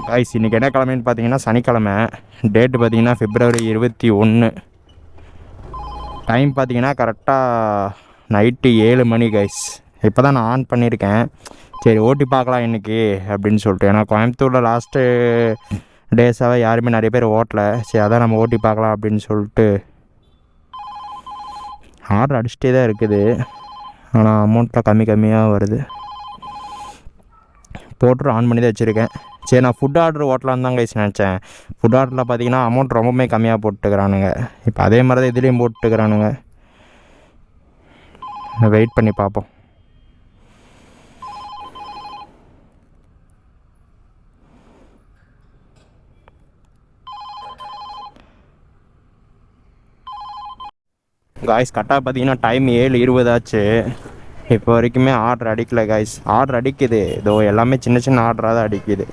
Guys இன்றைக்கி என்ன கிழமைன்னு பார்த்தீங்கன்னா சனிக்கிழமை. டேட்டு பார்த்தீங்கன்னா February 21. டைம் பார்த்தீங்கன்னா கரெக்டாக நைட்டு 7 மணி கைஸ். இப்போ தான் நான் ஆன் பண்ணியிருக்கேன். சரி ஓட்டி பார்க்கலாம் இன்றைக்கி அப்படின்னு சொல்லிட்டு. ஏன்னா கோயம்புத்தூரில் லாஸ்ட்டு டேஸாகவே யாருமே நிறைய பேர் ஓட்டலை. சரி அதான் நம்ம ஓட்டி பார்க்கலாம் அப்படின்னு சொல்லிட்டு ஆர்டர் அடிச்சுட்டே தான் இருக்குது. ஆனால் அமௌண்ட்டில் கம்மியாக வருது. போட்டு ஆன் பண்ணி தான் வச்சுருக்கேன். சரி நான் ஃபுட் ஆர்டர் ஓட்டலான்னு தான் கைஸ் நினச்சேன். ஃபுட் ஆர்டரில் பார்த்தீங்கன்னா அமௌண்ட் ரொம்பவுமே கம்மியாக போட்டுக்கிறானுங்க. இப்போ அதே மாதிரி தான் இதுலேயும் போட்டுக்கிறானுங்க. வெயிட் பண்ணி பார்ப்போம். காய்ஸ் கரெக்டாக பார்த்தீங்கன்னா டைம் 7:20 ஆச்சு. இப்போ வரைக்குமே ஆர்டர் அடிக்கலை காய்ஸ். ஆர்டர் அடிக்குது, இதோ எல்லாமே சின்ன சின்ன ஆர்டராக தான் அடிக்குது.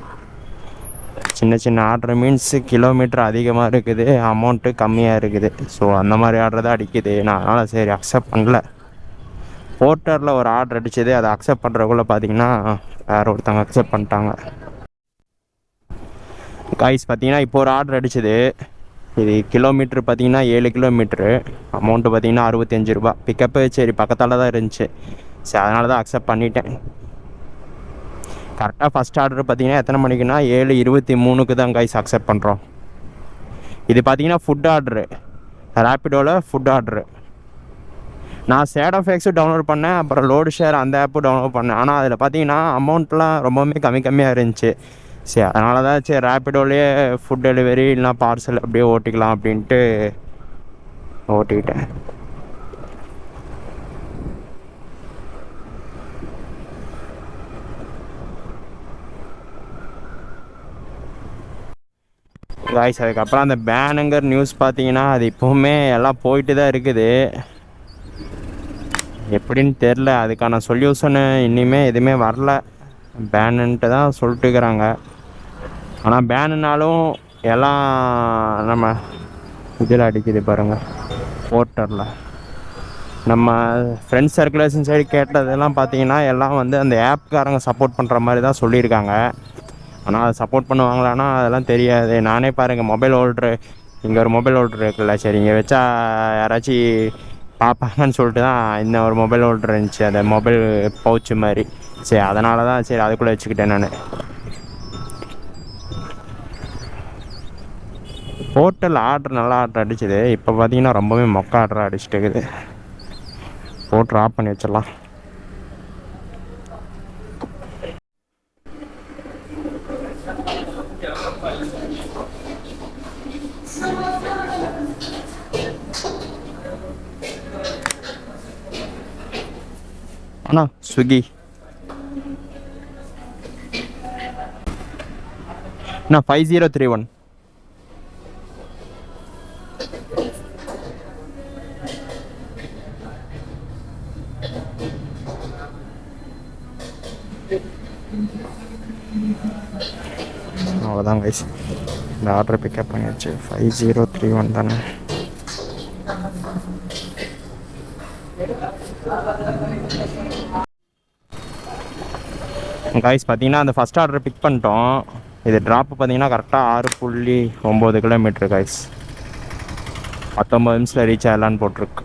சின்ன சின்ன ஆர்டர் மீன்ஸ் கிலோமீட்டர் அதிகமாக இருக்குது, அமௌண்ட்டு கம்மியாக இருக்குது. ஸோ அந்த மாதிரி ஆர்டர் தான் அடிக்குது. நான் அதனால் சரி அக்செப்ட் பண்ணல. போர்ட்டரில் ஒரு ஆர்டர் அடித்தது, அதை அக்செப்ட் பண்ணுறக்குள்ளே பார்த்தீங்கன்னா வேறு ஒருத்தவங்க அக்செப்ட் பண்ணிட்டாங்க. காய்ஸ் பார்த்தீங்கன்னா இப்போ ஒரு ஆர்டர் அடித்தது. இது கிலோமீட்ரு பார்த்தீங்கன்னா 7 கிலோமீட்ரு. அமௌண்ட்டு பார்த்தீங்கன்னா 65 ரூபா. பிக்கப்பு சரி பக்கத்தால் தான் இருந்துச்சு. சரி அதனால தான் அக்செப்ட் பண்ணிட்டேன். கரெக்டாக ஃபஸ்ட் ஆர்டர் பார்த்தீங்கன்னா எத்தனை மணிக்குன்னா 7:23 தான் கைஸ் அக்செப்ட் பண்ணுறோம். இது பார்த்தீங்கன்னா ஃபுட் ஆர்டரு, ரேப்பிடோவில் ஃபுட் ஆர்டரு. நான் ஷேடோஃபேக்ஸும் டவுன்லோட் பண்ணேன், அப்புறம் லோடு ஷேர் அந்த ஆப்பும் டவுன்லோட் பண்ணேன். ஆனால் அதில் பார்த்தீங்கன்னா அமௌண்ட்லாம் ரொம்பவுமே கம்மியாக இருந்துச்சு. சரி அதனால தான் சரி ரேப்பிடோலேயே ஃபுட் டெலிவரி இல்லைனா பார்சல் அப்படியே ஓட்டிக்கலாம் அப்படின்ட்டு ஓட்டிக்கிட்டேன். காய்ஸ் அதுக்கப்புறம் அந்த பேனுங்கிற நியூஸ் பார்த்தீங்கன்னா அது இப்போவுமே எல்லாம் போயிட்டு தான் இருக்குது. எப்படின்னு தெரில, அதுக்கான சொல்யூஷனு இனிமே எதுவுமே வரல. பேனுன்ட்டு தான் சொல்லிட்டுக்கிறாங்க. ஆனால் பேனுனாலும் எல்லாம் நம்ம இதில் அடிக்குது பாருங்கள், போர்ட்டரில். நம்ம ஃப்ரெண்ட்ஸ் சர்க்குலேஷன் சைடு கேட்டதெல்லாம் பார்த்தீங்கன்னா எல்லாம் வந்து அந்த ஆப்காரங்க சப்போர்ட் பண்ணுற மாதிரி தான் சொல்லியிருக்காங்க. ஆனால் அதை சப்போர்ட் பண்ணுவாங்களான்னா அதெல்லாம் தெரியாது. நானே பாருங்கள் மொபைல் ஹோல்ட்ரு, இங்கே ஒரு மொபைல் ஹோல்ட்ரு இருக்குல்ல, சரி இங்கே வச்சா யாராச்சும் பார்ப்பாங்கன்னு சொல்லிட்டு தான் இந்த ஒரு மொபைல் ஹோல்ட்ரு இருந்துச்சு, அந்த மொபைல் பவுச்சு மாதிரி. சரி அதனால தான் சரி அதுக்குள்ளே வச்சுக்கிட்டேன் நான். ஹோட்டல் ஆர்டர் நல்லா ஆர்டர் அடிச்சுது. இப்போ பார்த்தீங்கன்னா ரொம்பவே மொக்க ஆர்டர் அடிச்சுட்டு இருக்குது. போட்டு ஆஃப் பண்ணி வச்சிடலாம். அண்ணா ஸ்விக்கி அண்ணா 5031. அவ்வளோதான் கைஸ், இந்த ஆர்டர் பிக்கப் பண்ணியாச்சு. 5031 தானே. கைஸ் பார்த்தீங்கன்னா அந்த ஃபஸ்ட் ஆர்டர் பிக் பண்ணிட்டோம். இது ட்ராப்பு பார்த்தீங்கன்னா கரெக்டாக 6.9 கிலோமீட்ரு கைஸ். 19 நிமிஷத்தில் ரீச் ஆகலான்னு போட்டிருக்கு.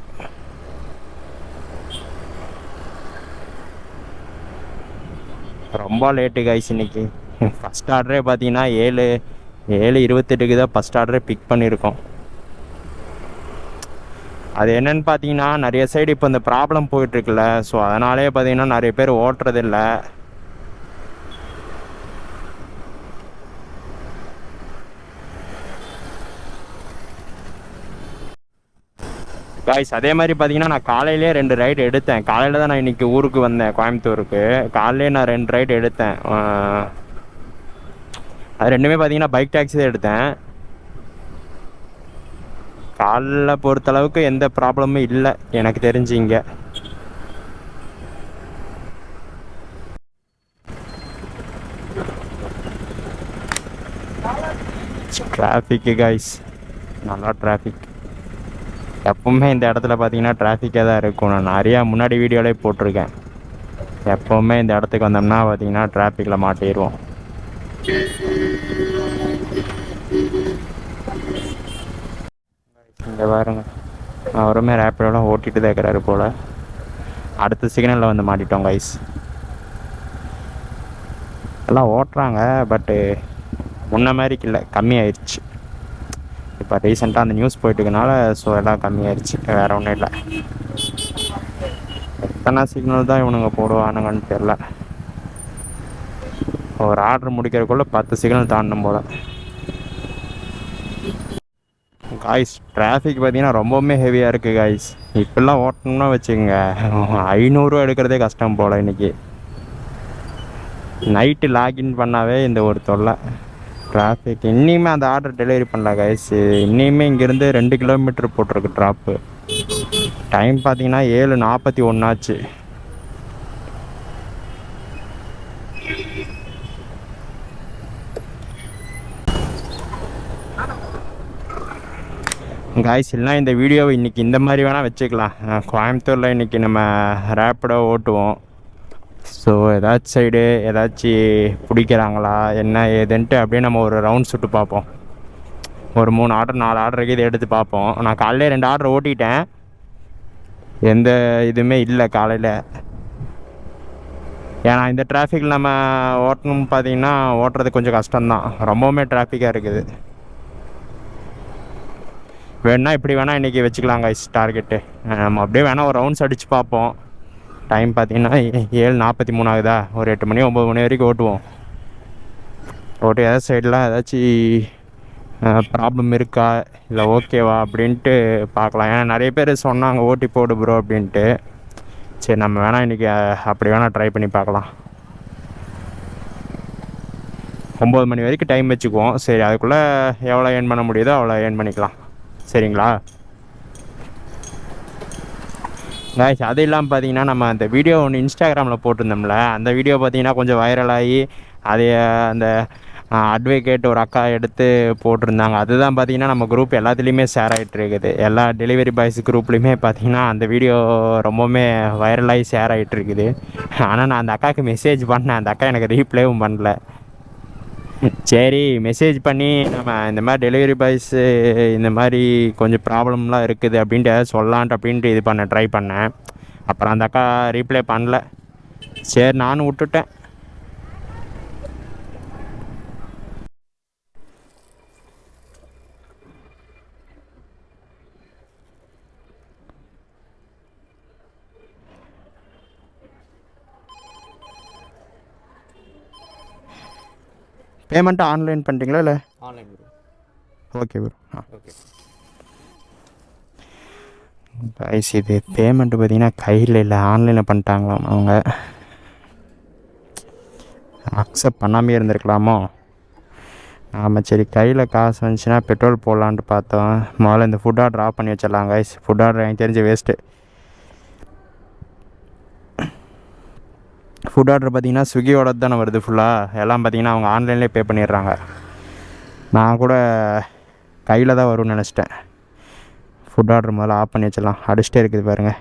ரொம்ப லேட்டு கைஸ் இன்னைக்கு. ஃபஸ்ட் ஆர்டரே பார்த்தீங்கன்னா 7:28 தான் ஃபஸ்ட் ஆர்டரே பிக் பண்ணியிருக்கோம். அது என்னென்னு பார்த்தீங்கன்னா நிறைய சைடு இப்போ இந்த ப்ராப்ளம் போயிட்டுருக்குல்ல, ஸோ அதனாலே பார்த்தீங்கன்னா நிறைய பேர் ஓட்டுறதில்ல. காய்ஸ் அதே மாதிரி பார்த்தீங்கன்னா நான் காலையிலே 2 ரைடு எடுத்தேன். காலையில் தான் நான் இன்றைக்கி ஊருக்கு வந்தேன், கோயம்புத்தூருக்கு. காலையிலே நான் 2 ரைடு எடுத்தேன். அது ரெண்டுமே பார்த்தீங்கன்னா பைக் டாக்ஸி தான் எடுத்தேன். காலைல பொறுத்தளவுக்கு எந்த ப்ராப்ளமும் இல்லை எனக்கு தெரிஞ்சுங்க. டிராஃபிக்கு காய்ஸ், நல்லா டிராஃபிக். எப்பவுமே இந்த இடத்துல பார்த்தீங்கன்னா டிராஃபிக்காக தான் இருக்கும். நான் நிறையா முன்னாடி வீடியோவிலே போட்டிருக்கேன். எப்போவுமே இந்த இடத்துக்கு வந்தோம்னா பார்த்தீங்கன்னா டிராஃபிக்கில் மாட்டிடுவோம். இங்கே பாருங்க, அவருமே ரேப்பிடோலாம் ஓட்டிகிட்டு தான் இருக்கிறாரு போல். அடுத்த சிக்னலில் வந்து மாட்டிட்டோம் கைஸ். எல்லாம் ஓட்டுறாங்க, பட்டு முன்ன மாதிரிக்கு இல்லை, கம்மியாயிடுச்சு. இப்போ ரீசெண்டாக அந்த நியூஸ் போயிட்டுருக்கனால ஸோ எல்லாம் கம்மியாயிடுச்சு, வேறு ஒன்றும் இல்லை. எத்தனை சிக்னல் தான் இவனுங்க போடுவானுங்கன்னு தெரில. ஒரு ஆர்டர் முடிக்கிறதுக்குள்ளே 10 சிக்னல் தாண்டணும் போல். காய்ஸ் டிராஃபிக் பார்த்தீங்கன்னா ரொம்பவுமே ஹெவியாக இருக்குது காய்ஸ். இப்போல்லாம் ஓட்டணும்னா வச்சுக்கோங்க 500 எடுக்கிறதே கஷ்டம் போல். இன்றைக்கி நைட்டு லாகின் பண்ணாவே இந்த ஒரு தொல்லை டிராஃபிக். இன்னியுமே அந்த ஆர்டர் டெலிவரி பண்ணல காய்ஸ். இன்னியுமே இங்கேருந்து 2 கிலோமீட்டர் போட்டிருக்கு ட்ராப்பு. டைம் பார்த்தீங்கன்னா 7:41 ஆச்சு. காய்ஸ் இல்லைனா இந்த வீடியோவை இன்றைக்கி இந்த மாதிரி வேணால் வச்சுக்கலாம். கோயம்புத்தூரில் இன்றைக்கி நம்ம ரேப்பிடோ ஓட்டுவோம். ஸோ ஏதாச்சும் சைடு ஏதாச்சும் பிடிக்கிறாங்களா என்ன ஏதுன்ட்டு அப்படியே நம்ம ஒரு ரவுண்ட் சுட்டு பார்ப்போம். ஒரு 3 ஆர்டர் 4 ஆர்டருக்கு இதை எடுத்து பார்ப்போம். நான் காலையில் 2 ஆர்டர் ஓட்டிட்டேன், எந்த இதுவுமே இல்லை காலையில். ஏன்னா இந்த டிராஃபிக்கில் நம்ம ஓட்டணும்னு பார்த்தீங்கன்னா ஓட்டுறது கொஞ்சம் கஷ்டம்தான், ரொம்பவுமே டிராஃபிக்காக இருக்குது. வேணால் இப்படி வேணால் இன்றைக்கி வச்சுக்கலாம் கைஸ் டார்கெட்டு. நம்ம அப்படியே வேணால் ஒரு ரவுண்ட்ஸ் அடித்து பார்ப்போம். டைம் பார்த்திங்கன்னா 7:43 ஆகுதா, ஒரு 8 மணி 9 மணி வரைக்கும் ஓட்டுவோம். ஓட்டி ஏதாவது சைடெலாம் ஏதாச்சும் ப்ராப்ளம் இருக்கா இல்லை ஓகேவா அப்படின்ட்டு பார்க்கலாம். ஏன்னா நிறைய பேர் சொன்னாங்க ஓட்டி போடு ப்ரோ அப்படின்ட்டு. சரி நம்ம வேணால் இன்றைக்கி அப்படி வேணால் ட்ரை பண்ணி பார்க்கலாம். 9 மணி வரைக்கும் டைம் வச்சுக்குவோம். சரி அதுக்குள்ளே எவ்வளோ ஏர்ன் பண்ண முடியுதோ அவ்வளோ ஏர்ன் பண்ணிக்கலாம், சரிங்களா காய்ஸ்? அது இல்லாமல் பார்த்தீங்கன்னா நம்ம அந்த வீடியோ ஒன்று இன்ஸ்டாகிராமில் போட்டிருந்தோம்ல, அந்த வீடியோ பார்த்தீங்கன்னா கொஞ்சம் வைரலாகி அதை அந்த அட்வொகேட் ஒரு அக்கா எடுத்து போட்டிருந்தாங்க. அதுதான் பார்த்தீங்கன்னா நம்ம குரூப் எல்லாத்துலேயுமே ஷேர் ஆகிட்டு இருக்குது. எல்லா டெலிவரி பாய்ஸ் குரூப்லேயுமே பார்த்தீங்கன்னா அந்த வீடியோ ரொம்பவுமே வைரலாகி ஷேர் ஆகிட்டு இருக்குது. ஆனால் நான் அந்த அக்காவுக்கு மெசேஜ் பண்ணேன், அந்த அக்கா எனக்கு ரீப்ளேவும் பண்ணல. சரி மெசேஜ் பண்ணி நம்ம இந்த மாதிரி டெலிவரி பாய்ஸு இந்த மாதிரி கொஞ்சம் ப்ராப்ளம்லாம் இருக்குது அப்படின்ட்டு சொல்லலான்ட்டு அப்படின்ட்டு இது பண்ண ட்ரை பண்ணேன். அப்புறம் அந்த அக்கா ரீப்ளே பண்ணல, சரி நானும் விட்டுட்டேன். பேமெண்ட்டு ஆன்லைன் பண்ணுறீங்களா இல்லை? Online bro. Okay bro. Okay guys இது பேமெண்ட்டு பார்த்தீங்கன்னா கையில் இல்லை, ஆன்லைனில் பண்ணிட்டாங்களாம். அவங்க அக்செப்ட் பண்ணாமே இருந்திருக்கலாமோ. ஆமாம் சரி கையில் காசு வந்துச்சுன்னா பெட்ரோல் போடலான்ட்டு பார்த்தோம். முதல்ல இந்த ஃபுட் ஆர்டர் ஆஃப் பண்ணி வச்சிடலாம் கைஸ். ஃபுட் ஆர்டர் எனக்கு தெரிஞ்ச வேஸ்ட்டு. ஃபுட் ஆர்டர் பார்த்திங்கன்னா ஸ்விக்கியோட தானே வருது ஃபுல்லாக. எல்லாம் பார்த்திங்கன்னா அவங்க ஆன்லைன்லேயே பே பண்ணிடுறாங்க. நான் கூட கையில் தான் வரும்னு நினச்சிட்டேன். ஃபுட் ஆர்டர் முதல்ல ஆஃப் பண்ணி வச்சிடலாம். அடிச்சிட்டே இருக்குது பாருங்கள்.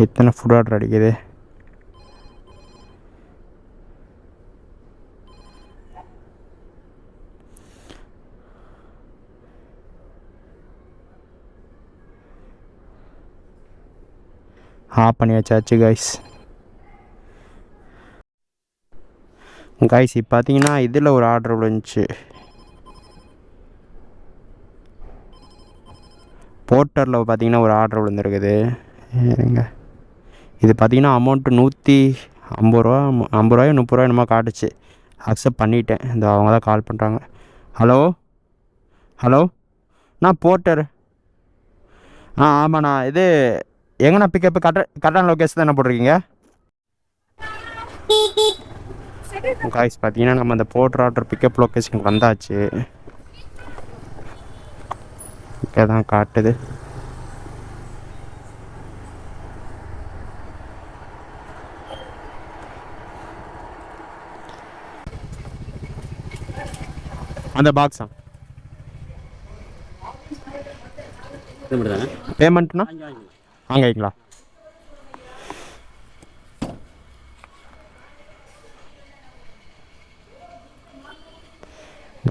எத்தனை ஃபுட் ஆர்டர் அடிக்குது. ஆஃப் பண்ணி வச்சாச்சு கைஸ். இப்போ பார்த்தீங்கன்னா இதில் ஒரு ஆர்டர் விழுந்துச்சு. போர்ட்டரில் பார்த்தீங்கன்னா ஒரு ஆர்டர் விழுந்துருக்குது. இது பார்த்தீங்கன்னா அமௌண்ட்டு 150 ரூபா 50 ரூபாயோ 30 ரூபாயோ என்னமோ காட்டுச்சு. அக்செப்ட் பண்ணிட்டேன். இந்த அவங்க தான் கால் பண்ணுறாங்க. ஹலோ ஹலோ நான் போர்ட்டர். ஆமாண்ணா. இது எங்கண்ணா பிக்கப்பு? கரெக்டான லொக்கேஷன் தானே போட்டிருக்கீங்க? காய்ஸ் பார்த்தீங்கன்னா நம்ம அந்த போர்ட்டர் ஆர்டர் பிக்கப் லொக்கேஷனுக்கு வந்தாச்சு. இங்கே தான் காட்டுது. அந்த பாக்ஸா பேமெண்ட்னா வாங்கிங்களா?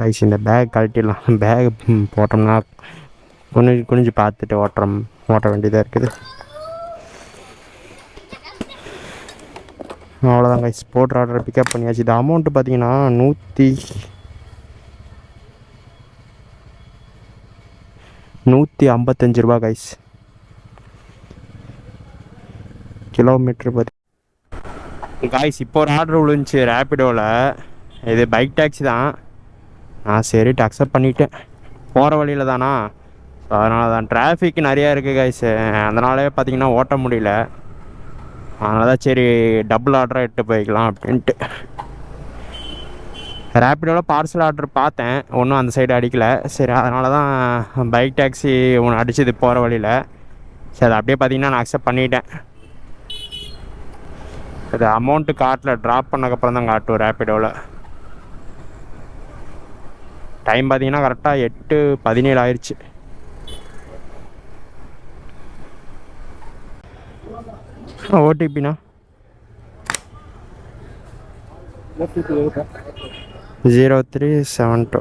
கைஸ் இந்த பேக் கழட்டிடலாம். பேக் போட்டோம்னா குனிஞ்சு பார்த்துட்டு ஓட்ட வேண்டியதாக இருக்குது. அவ்வளோதான் கைஸ், போட்ரு ஆர்டரை பிக்கப் பண்ணியாச்சு. இது அமௌண்ட்டு பார்த்தீங்கன்னா 155 ரூபா கைஸ். கிலோமீட்ரு பார்த்து கைஸ் இப்போ ஒரு ஆர்டர் விழுந்துச்சு ரேப்பிடோவில். இது பைக் டாக்ஸி தான். சரிட்டு அக்செப்ட் பண்ணிவிட்டேன். போகிற வழியில் தானா, ஸோ அதனால தான் டிராஃபிக் நிறையா இருக்குது கைஸ். அதனாலே பார்த்தீங்கன்னா ஓட்ட முடியல. அதனால தான் சரி டபுள் ஆர்டராக எடுத்து போய்க்கலாம் அப்படின்ட்டு. ரேப்பிடோவில் பார்சல் ஆர்டர் பார்த்தேன், ஒன்றும் அந்த சைடு அடிக்கலை. சரி அதனால தான் பைக் டாக்ஸி ஒன்று அடிச்சது போகிற வழியில். சரி அதை அப்படியே பார்த்தீங்கன்னா நான் அக்செப்ட் பண்ணிட்டேன். அது அமௌண்ட்டு காட்டில் ட்ராப் பண்ணக்கப்புறம் தான் காட்டும் ரேப்பிடோவில். டைம் பார்த்தீங்கன்னா கரெக்டாக 8:17 ஆயிடுச்சு. ஓடிபிண்ணா 0372.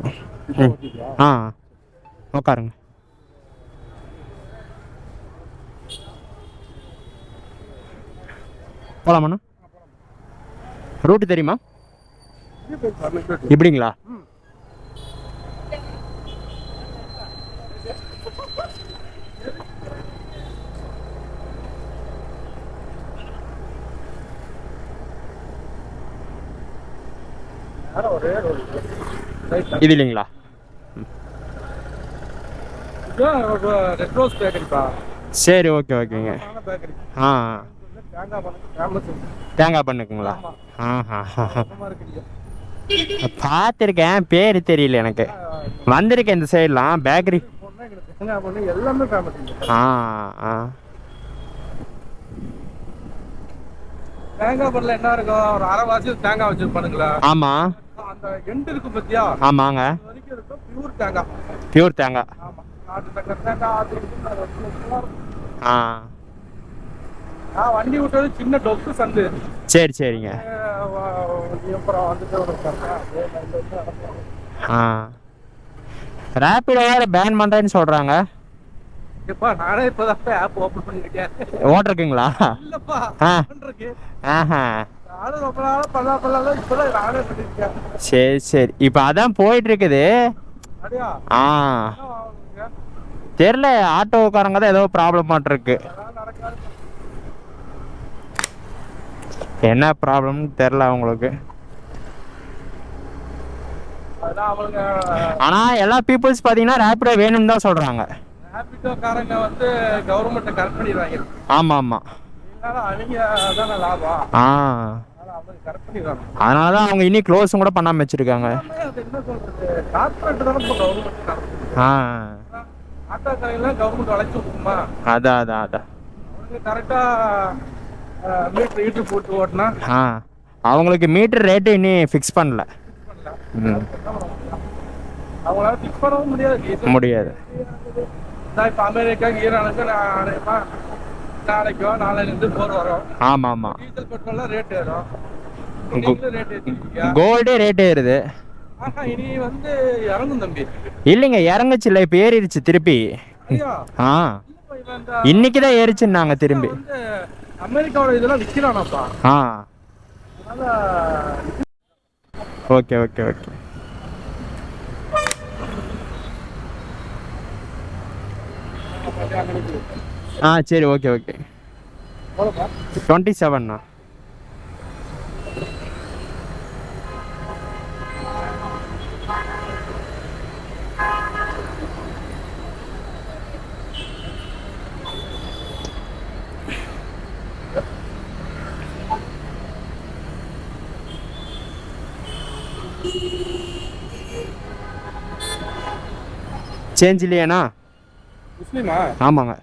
உட்காருங்க. போகலாமாண்ணா? ரூட்டு தெரியுமா? இப்படிங்களா? இது இல்லைங்களா? சரி ஓகே ஓகேங்க. தேங்காய் பண்ணுக்குங்களா? பார்த்துருக்கேன், பேர் தெரியல எனக்கு. வந்திருக்கேன் இந்த சைட்லாம் பேக்கரி. தேங்காய் பண்ணல என்ன இருக்கும், ஒரு அரைவாசி தேங்காய் வச்சிருப்பானுங்களா? ஆமா, அந்த எண்ட் இருக்கு பத்தியா? ஆமாங்க, வரைக்கும் இருக்கும் பியூர் தேங்காய். பியூர் தேங்காய். ஆமா, நாட்டு சக்கரை தேங்காய் அது வண்டி விட்டது சின்ன டொக்கு சந்து. சரி சரிங்க. அப்புறம் வந்துட்டு ரேப்பிடோ வேற பேன் பண்றேன்னு சொல்றாங்க. எப்பா நானே இப்பதான் ஆப் ஓபன் பண்ணிருக்கேன். ஓட்டிருக்கீங்களா? இல்லப்பா சரி சரி. இப்போ அதான் போயிட்டு இருக்குது. தெரியல, ஆட்டோக்காரங்க தான் ஏதோ ப்ராப்ளம் மாட்டிருக்கு. என்ன ப்ராப்ளம்னு தெரியல அவங்களுக்கு. ஆனா எல்லா பீப்புள்ஸ் பாத்தீங்கன்னா ரேப்பிடோ வேணும்னு தான் சொல்றாங்க. ரேப்பிடோக்காரங்க வந்து கவர்மெண்ட்டை கரெக்ட் பண்ணிடுவாங்க. ஆமா ஆமா, அதனாலதான் அவங்க இனி க்ளோஸும் கூட பண்ணாம வச்சிருக்காங்க. அதான் அதான் அதான் அவங்களுக்கு மீட்டர் ரேட்டு இனி ஃபிக்ஸ் பண்ணல. முடியாது. இப்ப அமெரிக்கா ஈரானுக்கு நாளைக்கோ நாளையிலிருந்து போர் வரும். ஆமா ஆமா, டீசல் பெட்ரோல் ரேட் ஏறும். கோல்டே ரேட் ஏறுது. இனி வந்து இறங்கும் தம்பி. இல்லைங்க, இறங்குச்சு இல்லை, இப்போ ஏறிடுச்சு திருப்பி. இன்னைக்குதான் ஏறிச்சுன்னாங்க திரும்பி. அமெரிக்காவோட இதெல்லாம் விற்கிறானாப்பா. Okay okay okay. சரி ஓகே ஓகே. 27ண்ணா. சேஞ்ச் இல்லையாண்ணா? முஸ்லீமா? ஆமாங்க,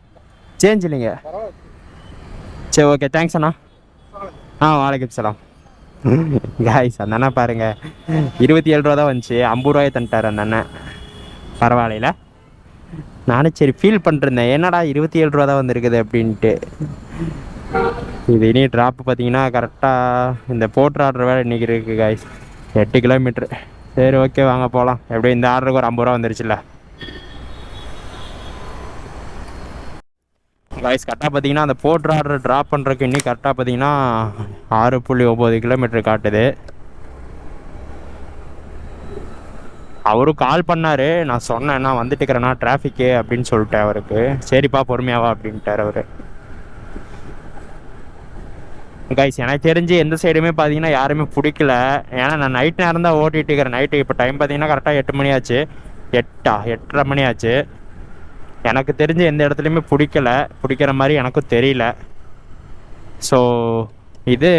சேஞ்ச் இல்லைங்க. சரி ஓகே, தேங்க்ஸ் அண்ணா. வலைக்கம் சலாம். காய்ஸ் அந்த அண்ணா பாருங்க, 27 ரூபா தான் வந்துச்சு, 50 ரூபாயை தந்துட்டார் அந்த அண்ணன். பரவாயில்ல, நானும் சரி ஃபீல் பண்ணிருந்தேன், என்னடா 27 ரூபா தான் வந்துருக்குது அப்படின்ட்டு. இது இனி ட்ராப்பு பார்த்தீங்கன்னா கரெக்டாக இந்த போட்ரு ஆர்டர் வேலை இன்றைக்கி இருக்குது காய்ஸ். 8 கிலோமீட்ரு. சரி ஓகே வாங்க போகலாம். எப்படியும் இந்த ஆர்டருக்கு ஒரு 50 ரூபா வந்துருச்சுல்ல. கைஸ் கரெக்டாக பார்த்தீங்கன்னா அந்த போர்ட்ரு ஆர்டர் ட்ராப் பண்ணுறதுக்கு இன்னும் கரெக்டாக பார்த்தீங்கன்னா 6.9 கிலோமீட்டர் காட்டுது. அவரும் கால் பண்ணார். நான் சொன்னேன் நான் வந்துட்டுக்கிறேண்ணா டிராஃபிக்கு அப்படின்னு சொல்லிட்டேன் அவருக்கு. சரிப்பா பொறுமையாவா அப்படின்ட்டார் அவர். கைஸ் எனக்கு தெரிஞ்சு எந்த சைடுமே பார்த்தீங்கன்னா யாருமே பிடிக்கல. ஏன்னா நான் நைட் நேரம் தான் ஓட்டிகிட்டு இருக்கிறேன். நைட்டு இப்போ டைம் பார்த்தீங்கன்னா கரெக்டாக 8 மணி ஆச்சு. 8:30 மணி ஆச்சு. எனக்கு தெரிஞ்சு எந்த இடத்துலையுமே பிடிக்கிற மாதிரி எனக்கும் தெரியல. ஸோ இது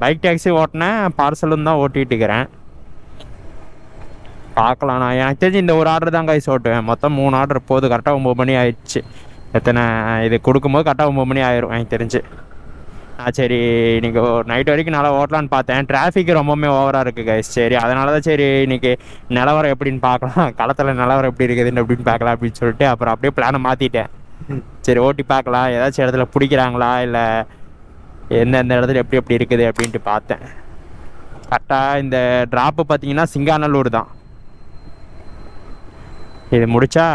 பைக் டாக்ஸி ஓட்டினேன், பார்சலும் தான் ஓட்டிகிட்டு இருக்கிறேன். பார்க்கலாம். நான் எனக்கு தெரிஞ்சு இந்த ஒரு ஆர்டர் தான் கைஸ் ஓட்டுவேன். மொத்தம் 3 ஆர்டர் போகுது. கரெக்டாக 9 மணி ஆயிடுச்சு. எத்தனை இது கொடுக்கும்போது கரெக்டாக 9 மணி ஆயிரும் எனக்கு தெரிஞ்சு. சரி இன்றைக்கி நைட் வரைக்கும் நல்லா ஓட்டலான்னு பார்த்தேன். டிராஃபிக் ரொம்பவுமே ஓவராக இருக்குது கைஸ். சரி அதனால தான் சரி இன்றைக்கி நிலவரம் எப்படின்னு பார்க்கலாம், களத்தில் நிலவரம் எப்படி இருக்குதுன்னு அப்படின்னு பார்க்கலாம் அப்படின்னு சொல்லிட்டு அப்புறம் அப்படியே பிளானை மாற்றிட்டேன். சரி ஓட்டி பார்க்கலாம், ஏதாச்சும் இடத்துல பிடிக்கிறாங்களா இல்லை எந்தெந்த இடத்துல எப்படி இருக்குது அப்படின்ட்டு பார்த்தேன். கரெக்டாக இந்த ட்ராப்பு பார்த்தீங்கன்னா சிங்காநல்லூர் தான். இது முடித்தா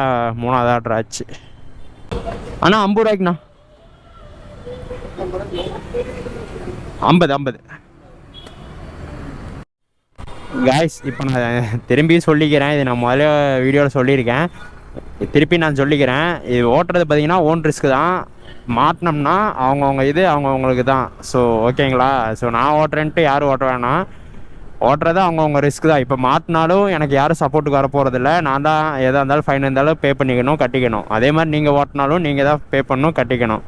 3வது ஆர்டர் ஆச்சு. ஆனால் 50 ரூபாய்க்குண்ணா 50 காய்ஸ். இப்போ நான் திரும்பி சொல்லிக்கிறேன், இது நான் முதல்ல வீடியோவில் சொல்லியிருக்கேன், திருப்பி நான் சொல்லிக்கிறேன். இது ஓட்டுறது பார்த்தீங்கன்னா ஓன் ரிஸ்க்கு தான். மாட்டினோம்னா அவங்கவுங்க இது அவங்கவுங்களுக்கு தான். ஸோ ஓகேங்களா. ஸோ நான் ஓட்டுறேன்ட்டு யாரும் ஓட்ட வேணாம். ஓட்டுறது அவங்கவுங்க ரிஸ்க் தான். இப்போ மாட்டினாலும் எனக்கு யாரும் சப்போர்ட்டுக்கு வர போகிறதில்ல. நான் தான் எதாக இருந்தாலும் ஃபைன் இருந்தாலும் பே பண்ணிக்கணும், கட்டிக்கணும். அதே மாதிரி நீங்கள் ஓட்டினாலும் நீங்கள் தான் பே பண்ணணும், கட்டிக்கணும்.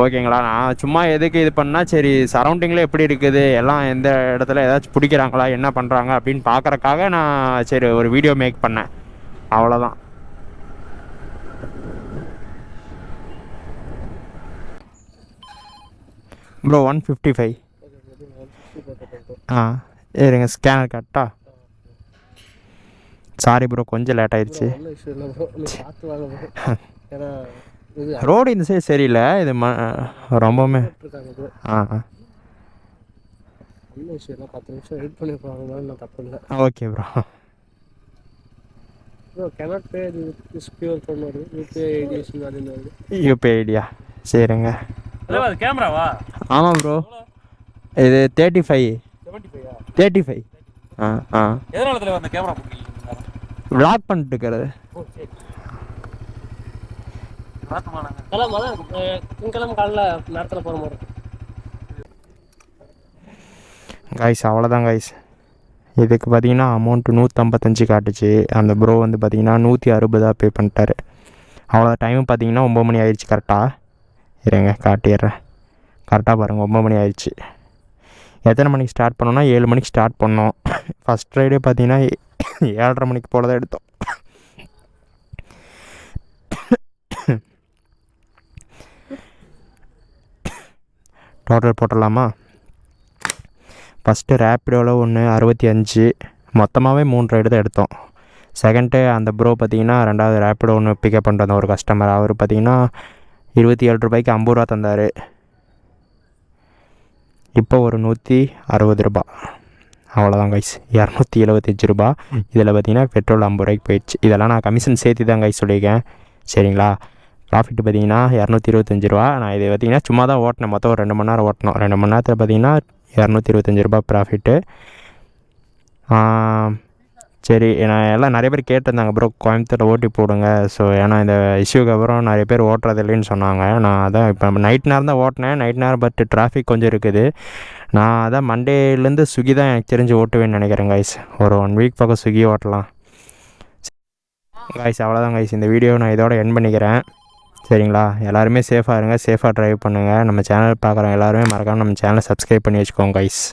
ஓகேங்களா. நான் சும்மா எதுக்கு இது பண்ணால் சரி சரௌண்டிங்கில் எப்படி இருக்குது, எல்லாம் எந்த இடத்துல ஏதாச்சும் பிடிக்கிறாங்களா என்ன பண்ணுறாங்க அப்படின்னு பார்க்குறக்காக நான் சரி ஒரு வீடியோ மேக் பண்ணேன், அவ்வளோதான். ப்ரோ 155. இருங்க ஸ்கேனர் கரெக்டா. சாரி ப்ரோ கொஞ்சம் லேட் ஆயிடுச்சு. ரோடு இந்த சைடு சரியில்லை. இது ரொம்பவுமே ஓகே ப்ரோ. யூபிஐ ஐடியா சரிங்க. ஆமாம் ப்ரோ இது 35. வ்ளாக் பண்ணிட்டு இருக்கிறது. கைஸ் அவ்வளோதான் கைஸ். இதுக்கு பார்த்தீங்கன்னா அமௌண்ட்டு 155 காட்டுச்சு. அந்த ப்ரோ வந்து பார்த்தீங்கன்னா 160 பே பண்ணிட்டாரு. அவ்வளோ டைம் பார்த்தீங்கன்னா 9 மணி ஆயிடுச்சு கரெக்டாக. இருங்க காட்டிடுறேன். கரெக்டாக பாருங்கள் 9 மணி ஆயிடுச்சு. எத்தனை மணிக்கு ஸ்டார்ட் பண்ணோன்னா 7 மணிக்கு ஸ்டார்ட் பண்ணோம். ஃபஸ்ட் ரைடே பார்த்தீங்கன்னா 7:30 மணிக்கு போல் தான் எடுத்தோம். டோட்டல் போட்டுடலாமா. ஃபஸ்ட்டு ரேப்பிடோவில் 65 மொத்தமாகவே 3 ரைடு தான் எடுத்தோம். செகண்டு அந்த ப்ரோ பார்த்தீங்கன்னா 2வது ரேப்பிடோ ஒன்று பிக்கப் பண்ணிட்டு வந்த ஒரு கஸ்டமர், அவர் பார்த்தீங்கன்னா 27 ரூபாய்க்கு 50 ரூபா தந்தார். இப்போ ஒரு 160 ரூபா. அவ்வளோதான் கைஸ் 275 ரூபா. இதில் பார்த்தீங்கன்னா பெட்ரோல் 50 ரூபாய்க்கு போயிடுச்சு. இதெல்லாம் நான் கமிஷன் சேர்த்து தான் கைஸ் சொல்லியிருக்கேன் சரிங்களா. ப்ராஃபிட் பார்த்தீங்கன்னா 225 ரூபா. நான் இது பார்த்தீங்கன்னா சும்மா தான் ஓட்டினேன். மொத்தம் ஒரு 2 மணி நேரம் ஓட்டினோம். 2 மணி நேரத்தில் பார்த்தீங்கன்னா 225 ரூபா ப்ராஃபிட்டு. சரி நான் எல்லாம் நிறைய பேர் கேட்டிருந்தாங்க ப்ரோ கோயம்புத்தூரில் ஓட்டி போடுங்க. ஸோ ஏன்னா இந்த இஷ்யூக்கு அப்புறம் நிறைய பேர் ஓட்டுறது இல்லைன்னு சொன்னாங்க. நான் அதான் இப்போ நைட் நேரம் தான் ஓட்டினேன். நைட் நேரம் பட் டிராஃபிக் கொஞ்சம் இருக்குது. நான் அதான் மண்டேலேருந்து ஸ்விக்கி தான் எனக்கு தெரிஞ்சு ஓட்டுவேன்னு நினைக்கிறேன் கைஸ். ஒரு 1 வீக் பக்கம் ஸ்விக்கி ஓட்டலாம் கைஸ். அவ்வளோதான் கைஸ். இந்த வீடியோ நான் இதோட எண்ட் பண்ணிக்கிறேன் சரிங்களா. எல்லாருமே சேஃபாக இருங்க, சேஃபாக ட்ரைவ் பண்ணுங்கள். நம்ம சேனல் பார்க்குறோம் எல்லாருமே மறக்காமல் நம்ம சேனலை சப்ஸ்கிரைப் பண்ணி வச்சுக்கோங்க கைஸ்.